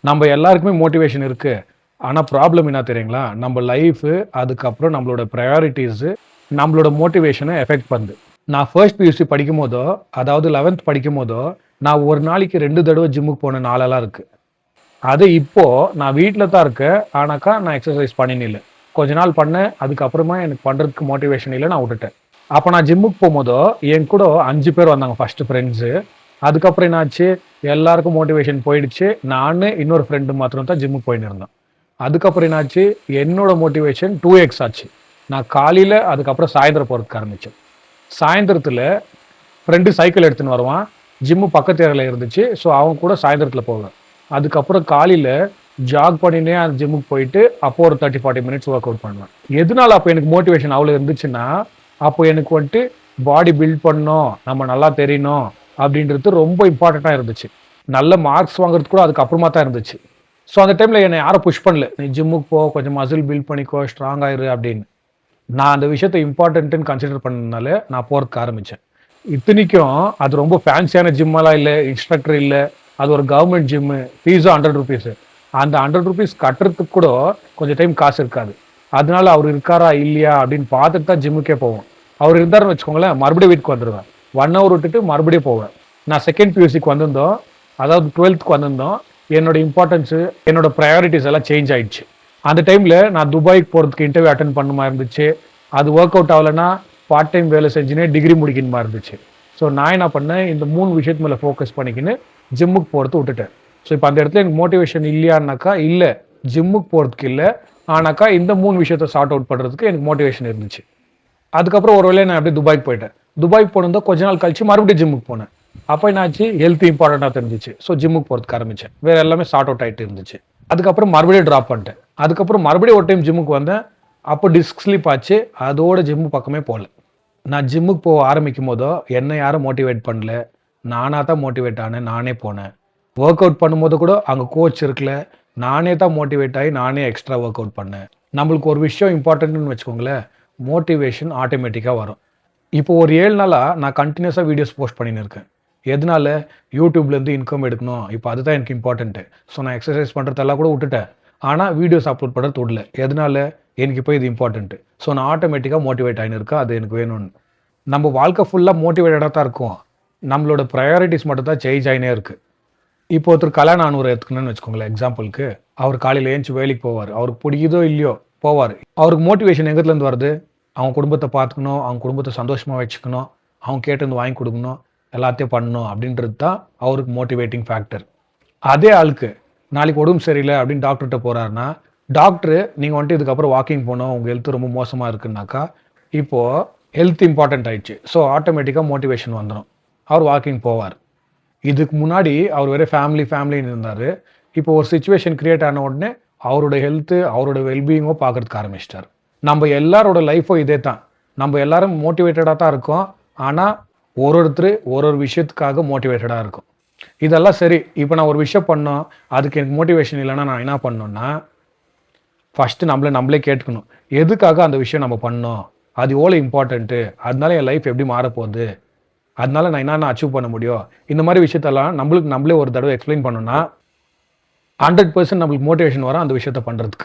நம்ம எல்லாருக்குமே மோட்டிவேஷன் இருக்கு. ஆனா ப்ராப்ளம் என்ன தெரியுங்களா? நம்ம லைஃபு, அதுக்கப்புறம் நம்மளோட பிரையாரிட்டீஸு, நம்மளோட மோட்டிவேஷன எஃபெக்ட் பண்ணுது. நான் ஃபர்ஸ்ட் பியூசி படிக்கும்போதோ, அதாவது 11த் படிக்கும்போதோ, நான் ஒரு நாளைக்கு 2 தடவ ஜிம்முக்கு போன நாளெல்லாம் இருக்கு. அது இப்போ நான் வீட்ல தான் இருக்கேன். ஆனாக்கா நான் எக்சர்சைஸ் பண்ணின்னு இல்ல. கொஞ்ச நாள் பண்ணேன். அதுக்கப்புறமா எனக்கு பண்றதுக்கு மோட்டிவேஷன் இல்ல. நான் வுட்டுட்டேன். அப்ப நான் ஜிம்முக்கு போம்போதோ, என் கூட 5 பேர் வந்தாங்க ஃபர்ஸ்ட் ஃப்ரெண்ட்ஸு. அதுக்கப்புறம் என்னாச்சு, எல்லாருக்கும் மோட்டிவேஷன் போயிடுச்சு. நானு, இன்னொரு ஃப்ரெண்டு மாத்திரம் தான் ஜிம்முக்கு போயின்னு இருந்தோம். அதுக்கப்புறம் என்னாச்சு, என்னோட மோட்டிவேஷன் 2x ஆச்சு. நான் காலையில அதுக்கப்புறம் சாயந்தரம் போறதுக்கு ஆரம்பிச்சேன். சாயந்தரத்தில ஃப்ரெண்டு சைக்கிள் எடுத்துன்னு வருவான். ஜிம்மு பக்கத்து ஏரியால இருந்துச்சு. ஸோ, அவன் கூட சாயந்தரத்தில போவேன். அதுக்கப்புறம் காலையில ஜாக் பண்ணினே அந்த ஜிம்முக்கு போயிட்டு, அப்போ ஒரு 30, 40 மினிட்ஸ் ஒர்க் அவுட் பண்ணுவேன். எதனால அப்ப எனக்கு மோட்டிவேஷன் அவ்வளோ இருந்துச்சுன்னா, அப்போ எனக்கு வந்துட்டு பாடி பில்ட் பண்ணணும், நம்ம நல்லா தெரியணும் அப்படின்றது ரொம்ப இம்பார்ட்டன்ட்டா இருந்துச்சு. நல்ல மார்க்ஸ் வாங்குறது கூட அதுக்கப்புறமா தான் இருந்துச்சு. ஸோ, அந்த டைம்ல என்னை யாரும் புஷ் பண்ணல. "நீ ஜிம்முக்கு போ, கொஞ்சம் மசில் பில்ட் பண்ணிக்கோ, ஸ்ட்ராங் ஆயிரு" அப்படின்னு. நான் அந்த விஷயத்த இம்பார்ட்டன்ட்ன்னு கன்சிடர் பண்ணதுனால நான் போறதுக்கு ஆரம்பிச்சேன். இத்தனைக்கும் அது ரொம்ப ஃபேன்சியான ஜிம்மெல்லாம் இல்ல, இன்ஸ்ட்ரக்டர் இல்ல. அது ஒரு கவர்மெண்ட் ஜிம்மு. ஃபீஸும் ₹100. அந்த ₹100 கட்டுறதுக்கு கூட கொஞ்சம் டைம் காசு இருக்காது. அதனால அவரு இருக்காரா, இல்லையா அப்படின்னு பார்த்துட்டு தான் ஜிம்முக்கே போவோம். அவரு இருந்தாருன்னு வச்சுக்கோங்களேன், மறுபடியும் வீட்டுக்கு வந்துருவேன். 1 ஹவர் விட்டுட்டு மறுபடியும் போவேன். நான் செகண்ட் பியூசிக்கு வந்திருந்தோம். அதாவது 12த்துக்கு வந்திருந்தோம். என்னோட இம்பார்ட்டன்ஸு, என்னோட பிரையாரிட்டீஸ் எல்லாம் சேஞ்ச் ஆயிடுச்சு. அந்த டைம்ல நான் துபாய்க்கு போறதுக்கு இன்டர்வியூ அட்டெண்ட் பண்ண மாரி இருந்துச்சு. அது ஒர்க் அவுட் ஆகலன்னா, பார்ட் டைம் வேலை செஞ்சுனே டிகிரி முடிக்கிற மாரி இருந்துச்சு. ஸோ, நான் என்ன பண்ணேன், இந்த 3 விஷயத்து மேல ஃபோக்கஸ் பண்ணிக்கின்னு ஜிம்முக்கு போறத வுட்டுட்டேன். ஸோ, இப்ப அந்த இடத்துல எனக்கு மோட்டிவேஷன் இல்லையான்னாக்கா, இல்ல. ஜிம்முக்கு போறதுக்கு இல்ல. ஆனாக்கா இந்த 3 விஷயத்த சார்ட் அவுட் பண்றதுக்கு எனக்கு மோட்டிவேஷன் இருந்துச்சு. அதுக்கப்புறம் ஒரு வேளை நான் அப்படியே துபாய்க்கு போயிட்டேன். துபாய்க்கு போனதும் கொஞ்ச நாள் கழிச்சு மறுபடியும் ஜிம்முக்கு போனேன். அப்ப என்னாச்சு, ஹெல்த் இம்பார்ட்டன்ட்டா தெரிஞ்சுச்சு. ஸோ, ஜிம்முக்கு போறதுக்கு ஆரம்பிச்சேன். வேற எல்லாமே சார்ட் அவுட் ஆயிட்டு இருந்துச்சு. அதுக்கப்புறம் மறுபடியும் டிராப் பண்ணிட்டேன். அதுக்கப்புறம் மறுபடியும் ஒரு டைம் ஜிம்முக்கு வந்தேன். அப்போ டிஸ்க் ஸ்லிப் ஆச்சு. அதோட ஜிம் பக்கமே போல. நான் ஜிம்முக்கு போக ஆரம்பிக்கும்போதோ, என்ன யாரும் மோட்டிவேட் பண்ணல. நானா தான் மோட்டிவேட் ஆனேன். நானே போனேன். ஒர்க் அவுட் பண்ணும்போது கூட அங்க கோச் இருக்கல. நானே தான் மோட்டிவேட் ஆயி நானே எக்ஸ்ட்ரா ஒர்க் அவுட் பண்ணேன். நம்மளுக்கு ஒரு விஷயம் இம்பார்ட்டன்ட்னு வச்சுக்கோங்களேன், மோட்டிவேஷன் ஆட்டோமேட்டிக்கா வரும். இப்போ ஒரு 7 நாளா நான் கன்டினியூஸா வீடியோஸ் போஸ்ட் பண்ணின்னு இருக்கேன். எதனால? YouTubeலேருந்து இன்கம் எடுக்கணும். இப்போ அதுதான் எனக்கு இம்பார்ட்டன்ட்டு. ஸோ, நான் எக்ஸர்சைஸ் பண்றதெல்லாம் கூட வுட்டுட்டேன். ஆனா வீடியோஸ் அப்லோட் பண்றது வுடல. எதனால? எனக்கு இப்போ இது இம்பார்ட்டன்ட்டு. ஸோ, நான் ஆட்டோமேட்டிக்கா மோட்டிவேட் ஆயின்னு இருக்கேன். அது எனக்கு வேணும்னு. நம்ம வாழ்க்கை ஃபுல்லா மோட்டிவேட்டடா தான் இருக்கும். நம்மளோட பிரையாரிட்டீஸ் மட்டும் தான் சேஞ்ச் ஆயினே இருக்கு. இப்போ ஒருத்தர் கல்யாணம் ஆனவர எடுத்துக்கணும்னு வச்சுக்கோங்களேன் எக்ஸாம்பிளுக்கு. அவர் காலையில எந்திச்சு வேலைக்கு போவாரு. அவருக்கு பிடிக்குதோ இல்லையோ போவாரு. அவருக்கு மோட்டிவேஷன் எங்கத்துலேருந்து வருது? அவங்க குடும்பத்த பார்த்துக்கணும், அவங்க குடும்பத்த சந்தோஷமா வச்சுக்கணும், அவங்க கேட்டது வாங்கி குடுக்கணும், எல்லாத்தையும் பண்ணணும் அப்படின்றது தான் அவருக்கு மோட்டிவேட்டிங் ஃபேக்டர். அதே ஆளுக்கு நாளைக்கு உடம்பு சரியில்ல அப்படின்னு டாக்டர்ட்ட போறாருன்னா, டாக்டரு நீங்க வந்துட்டு இதுக்கப்புறம் வாக்கிங் போணும், உங்க ஹெல்த் ரொம்ப மோசமா இருக்குன்னாக்கா, இப்போ ஹெல்த் இம்பார்ட்டன்ட் ஆயிடுச்சு. ஸோ, ஆட்டோமேட்டிக்கா மோட்டிவேஷன் வந்துரும். அவர் வாக்கிங் போவார். இதுக்கு முன்னாடி அவர் வெறும் ஃபேமிலின்னு இருந்தாரு. இப்போ ஒரு சிச்சுவேஷன் கிரியேட் ஆன உடனே அவரோட ஹெல்த், அவரோட வெல்பீயிங்கோ பார்க்கறதுக்கு ஆரம்பிச்சிட்டாரு. நம்ம எல்லாரோட லைஃப்பும் இதே தான். நம்ம எல்லாரும் மோட்டிவேட்டடா தான் இருக்கோம். ஆனா ஒருத்தரு ஒரு விஷயத்துக்காக மோட்டிவேட்டடா இருக்கும். இதெல்லாம் சரி. இப்போ நான் ஒரு விஷயம் பண்ணோம். அதுக்கு எனக்கு மோட்டிவேஷன் இல்லன்னா நான் என்ன பண்ணணும்னா, ஃபர்ஸ்ட் நம்மளே கேட்டுக்கணும். எதுக்காக அந்த விஷயம் நம்ம பண்ணோம்? அது எவ்வளோ இம்பார்ட்டன்ட்டு? அதனால என் லைஃப் எப்படி மாறப்போகுது? அதனால நான் என்னென்ன அச்சீவ் பண்ண முடியும்? இந்த மாரி விஷயத்தெல்லாம் நம்மளுக்கு நம்மளே ஒரு தடவ எக்ஸ்ப்ளைன் பண்ணோம்னா, 100% நம்மளுக்கு மோட்டிவேஷன் வரும் அந்த விஷயத்த பண்றதுக்கு.